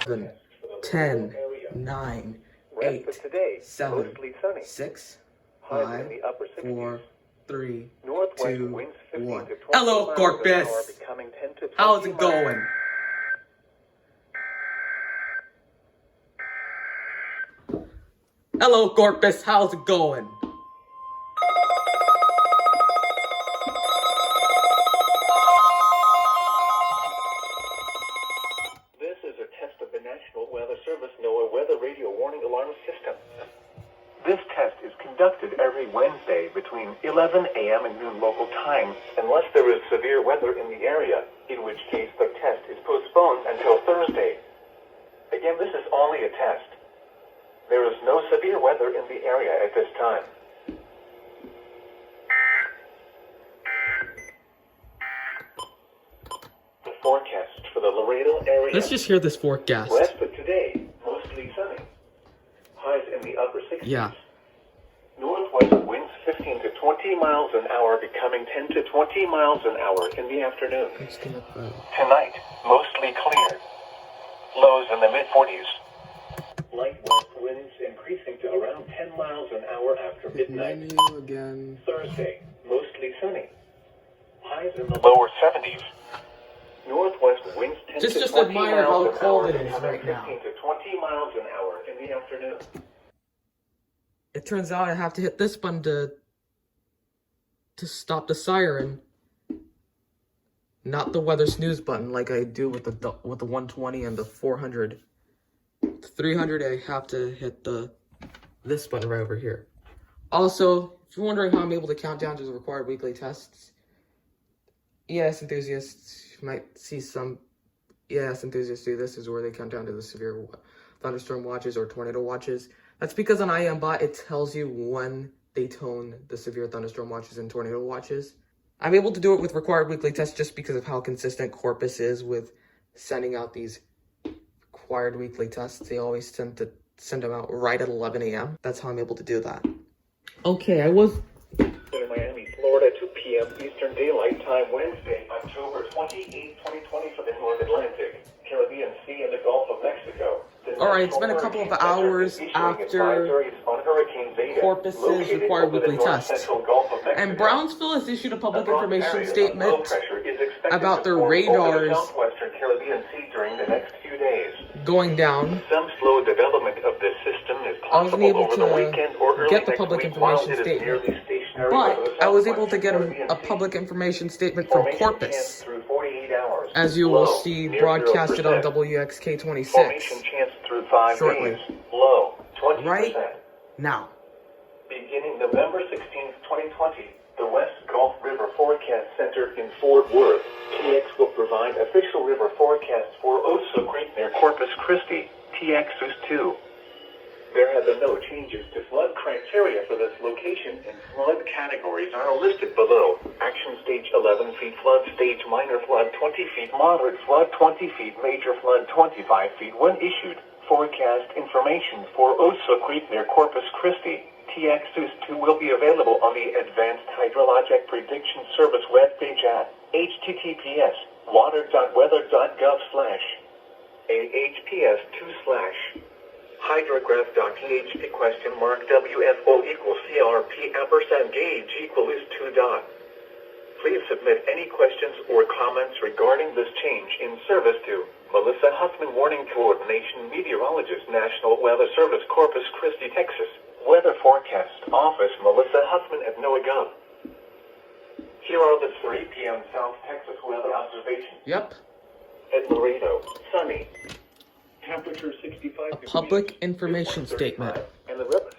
7, 10, 9, 8, 7, 6, 5, 4, 3, 2, 1. Hello, Corpus! How's it going? Hello, Corpus, how's it going? This is a test of the National Weather Service NOAA Weather Radio Warning Alarm System. This test is conducted every Wednesday between 11 a.m. and noon local time, unless there is severe weather in the area, in which case the test is postponed until Thursday. Again, this is only a test. There is no severe weather in the area at this time. The forecast for the Laredo area. Let's just hear this forecast. West of today, mostly sunny. Highs in the upper 60s. Yeah. Northwest winds 15 to 20 miles an hour, becoming 10 to 20 miles an hour in the afternoon. Tonight, mostly clear. Lows in the mid-40s. Light west winds increasing to around 10 miles an hour after midnight. Again. Thursday, mostly sunny. Highs in the lower 70s. Northwest winds 10 to 20 admire how miles an cold hour, it is becoming right now. 15 to 20 miles an hour in the afternoon. It turns out I have to hit this button to stop the siren, not the weather snooze button like I do with the 120 and the 400. 300, I have to hit this button right over here. Also, if you're wondering how I'm able to count down to the required weekly tests, EAS enthusiasts might see some EAS enthusiasts do this, is where they count down to the severe thunderstorm watches or tornado watches. That's because on IMBot, it tells you when they tone the severe thunderstorm watches and tornado watches. I'm able to do it with required weekly tests just because of how consistent Corpus is with sending out these required weekly tests. They always tend to send them out right at 11 a.m. That's how I'm able to do that. Okay, I was... In Miami, Florida, 2 p.m. Eastern Daylight Time, Wednesday, October 28, 2020 for the North Atlantic, Caribbean Sea, and the Gulf of Mexico. Alright, it's been a couple of hours after Corpus's required weekly test. And Brownsville has issued a public information statement about their radars going down. Some slow development of this system is I wasn't able over the weekend or to early get the next public week while information it is statement, nearly stationary but over the I was able to southwestern get Caribbean a Sea. public information statement from Formation Corpus, chance through 48 hours. as you will Low, see near broadcasted on 0%. WXK26 Formation chance through 5 shortly. days. Low, 20%. Right now. Beginning November 16, 2020, the West Gulf River Forecast Center in Fort Worth, TX will provide official river forecasts for Oso Creek near Corpus Christi, TX2. There have been no changes to flood criteria for this location, and flood categories are listed below. Action Stage 11 feet flood, Stage Minor flood 20 feet, Moderate flood 20 feet, Major flood 25 feet when issued. Forecast information for Oso Creek near Corpus Christi, TX2 will be available on the Advanced Hydrologic Prediction Service webpage at https://water.weather.gov/hydrograph.php?WFO equals CRP &gauge equals 2 dot. Please submit any questions or comments regarding this change in service to Melissa Huffman, Warning Coordination Meteorologist, National Weather Service, Corpus Christi, Texas. Weather Forecast Office, Melissa Huffman at NOAA. Here are the 3 p.m. South Texas weather observations. Yep. At Laredo, sunny. Temperature 65 degrees. Public information statement. And the river.